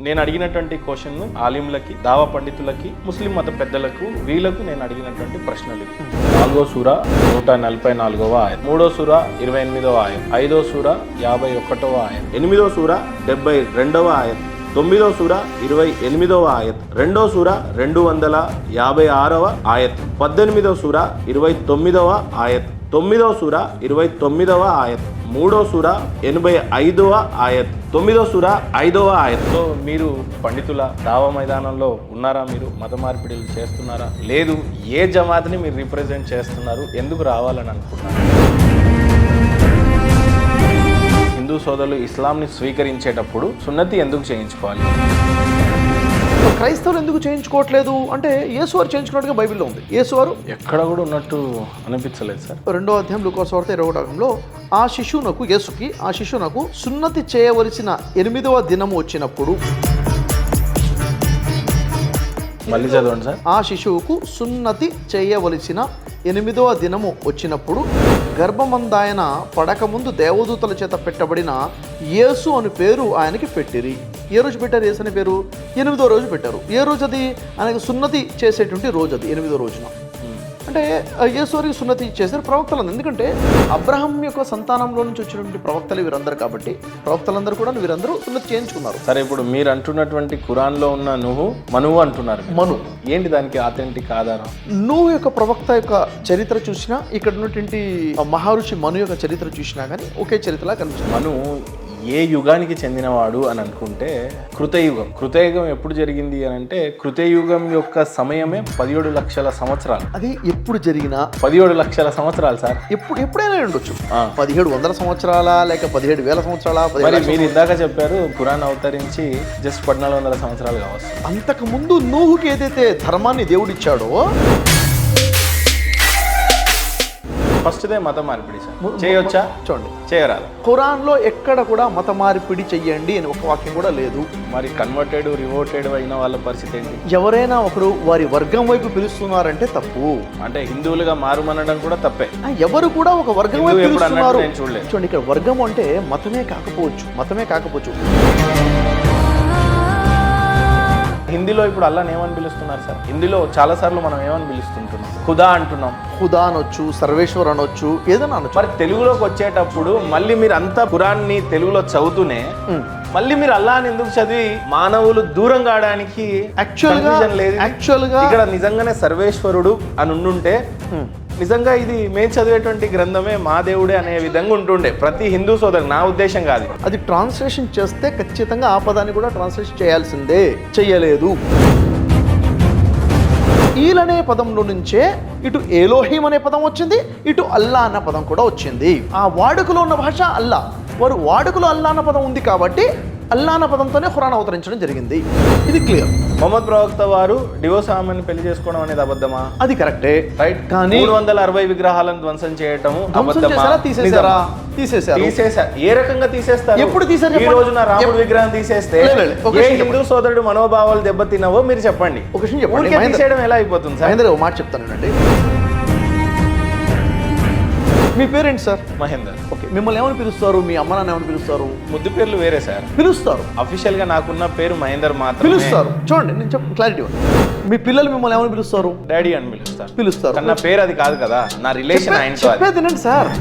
నేను అడిగినటువంటి క్వశ్చన్ ఆలింలకి దావా పండితులకి ముస్లిం మత పెద్దలకు వీళ్ళకు నేను అడిగినటువంటి ప్రశ్నలు. 4వ సూర 144వ ఆయత్, 3వ సూర 28వ ఆయత్, 5వ సూర 51వ ఆయత్, 8వ సూర 72వ ఆయత్, 9వ సూర 28వ ఆయత్, 2వ సూర 256వ ఆయత్, 18వ సూర 29వ ఆయత్, 9వ సూర 29వ ఆయత్, 3వ సూర 85వ ఆయత్, 9వ సూర 5వ ఆయత్. సో మీరు పండితుల దావా మైదానంలో ఉన్నారా? మీరు మత మార్పిడిలు చేస్తున్నారా? లేదు, ఏ జమాత్ని మీరు రిప్రజెంట్ చేస్తున్నారు? ఎందుకు రావాలని అనుకుంటున్నారు? హిందూ సోదరులు ఇస్లాంని స్వీకరించేటప్పుడు సున్నతి ఎందుకు చేయించుకోవాలి? క్రైస్తవులు ఎందుకు చేయించుకోవట్లేదు అంటే యేసువారు చేయించుకున్నట్టుగా బైబిల్లో ఉంది. యేసువారు ఎక్కడ కూడా ఉన్నట్టు అనిపించలేదు సార్. 2వ అధ్యాయం లూకా సువార్త 21లో ఆ శిశువునకు సున్నతి చేయవలసిన 8వ దినము వచ్చినప్పుడు, మళ్ళీ చదవండి సార్. ఆ శిశువుకు సున్నతి చేయవలసిన 8వ దినము వచ్చినప్పుడు గర్భమందాయన పడకముందు దేవదూతల చేత పెట్టబడిన యేసు అని పేరు ఆయనకి పెట్టిరి. ఏ రోజు పెట్టారు యేసు అనే పేరు? 8వ రోజు పెట్టారు. ఏ రోజు అది? ఆయనకు సున్నతి చేసేటువంటి రోజు అది, 8వ రోజున. అంటే యేసువారికి సున్నతి చేశారు ప్రవక్తలందరూ. ఎందుకంటే అబ్రహం యొక్క సంతానంలో నుంచి వచ్చినటువంటి ప్రవక్తలు వీరందరూ కాబట్టి ప్రవక్తలందరూ కూడా వీరందరూ సున్నతి చేయించుకున్నారు. సరే, ఇప్పుడు మీరు అంటున్నటువంటి ఖురాన్లో ఉన్న మనువు అంటున్నారు. మను ఏంటి దానికి ఆథెంటిక్ ఆధారం? నువ్వు యొక్క ప్రవక్త యొక్క చరిత్ర చూసినా, ఇక్కడ ఉన్నటువంటి మహర్షి మను యొక్క చరిత్ర చూసినా కానీ ఒకే చరిత్రలా కనిపిస్తుంది. మను ఏ యుగానికి చెందినవాడు అని అనుకుంటే కృతయుగం. కృతయుగం ఎప్పుడు జరిగింది అని అంటే కృతయుగం యొక్క సమయమే 17 లక్షల సంవత్సరాలు. అది ఎప్పుడు జరిగినా 17 లక్షల సంవత్సరాలు సార్. ఎప్పుడైనా ఉండొచ్చు. 1700 సంవత్సరాల లేక 17,000 సంవత్సరాల. మరి మీరు ఇందాక చెప్పారు ఖురాన్ అవతరించి జస్ట్ 1400 సంవత్సరాలు కావచ్చు. అంతకు ముందు నూహుకి ఏదైతే ధర్మాన్ని దేవుడిచ్చాడో, ఫస్ట్దే మత మార్పిడి సార్. చేయొచ్చా? చూడండి, చేయరాదు. ఖురాన్లో ఎక్కడ కూడా మత మార్పిడి చెయ్యండి అని ఒక వాక్యం కూడా లేదు. మరి కన్వర్టెడ్ రివోటెడ్ అయిన వాళ్ళ పరిస్థితి ఏంటి? ఎవరైనా ఒకరు వారి వర్గం వైపు పిలుస్తున్నారంటే తప్పు. అంటే హిందువులుగా మారుమనడం కూడా తప్పే. ఎవరు కూడా ఒక వర్గం వైపు పిలుస్తున్నారు. చూడలేదు. చూడండి, ఇక్కడ వర్గం అంటే మతమే కాకపోవచ్చు. హిందీలో ఇప్పుడు అల్లాని ఏమని పిలుస్తున్నారు సార్? హిందీలో చాలా సార్లు మనం ఏమని పిలుస్తుంటున్నాం? ఖుదా అంటున్నాం. ఖుదా అనొచ్చు, సర్వేశ్వర్ అనొచ్చు, ఏదైనా అనొచ్చు. మరి తెలుగులోకి వచ్చేటప్పుడు మళ్ళీ మీరు అంతా ఖురాన్ని తెలుగులో చదువుతూనే మళ్ళీ మీరు అల్లాని ఎందుకు చదివి మానవులు దూరం కావడానికి యాక్చువల్గా ఇక్కడ నిజంగానే సర్వేశ్వరుడు అని ఉండుంటే నిజంగా ఇది మేము చదివేటువంటి గ్రంథమే మా దేవుడే అనే విధంగా ఉంటుండే ప్రతి హిందూ సోదరు. నా ఉద్దేశం కాదు. అది ట్రాన్స్లేషన్ చేస్తే ఖచ్చితంగా ఆ పదాన్ని కూడా ట్రాన్స్లేషన్ చేయాల్సిందే. చెయ్యలేదు. ఈలనే పదంలో నుంచే ఇటు ఎలోహిం అనే పదం వచ్చింది, ఇటు అల్లా అన్న పదం కూడా వచ్చింది. ఆ వాడుకలో ఉన్న భాష అల్లా. వారు వాడుకలో అల్లా అన్న పదం ఉంది కాబట్టి అల్లా అన్న పదంతోనే ఖురాన్ అవతరించడం జరిగింది. ఇది క్లియర్. మొహమ్మద్ ప్రవక్త వారు డివోర్స్ ఆమెను పెళ్లి చేసుకోవడం అనేది అబద్ధమా? అది కరెక్టే, రైట్. కానీ 360 విగ్రహాలను ధ్వంసం చేయటము తీసేశారు. ఏ రకంగా తీసేస్తారు? ఎప్పుడు తీసారు? ఈ రోజున రాముడు విగ్రహం తీసేస్తే ఏ హిందూ సోదరుడు మనోభావాలు దెబ్బతిన్నావో మీరు చెప్పండి. ఒక విషయం చెప్పండి, తీసేయడం ఎలా అయిపోతుంది సార్? మహేందర్, ఒక మాట చెప్తానండి. మీ పేరెంట్ సార్? మహేందర్. ఓకే, మిమ్మల్ని ఏమని పిలుస్తారు? మీ అమ్మ నాన్న ఏమని పిలుస్తారు? ముద్దు పేర్లు వేరే సార్. పిలుస్తారు. అఫీషియల్ గా నాకున్న పేరు మహేందర్ మాత్రమే పిలుస్తారు. చూడండి, నేను క్లారిటీ ఉంది. మీ పిల్లలు మిమ్మల్ని ఏమని పిలుస్తారు? డాడీ అని పిలుస్తారు. నా పేరు అది కాదు కదా, నా రిలేషన్ ఆయనతో. చెప్పేది సార్.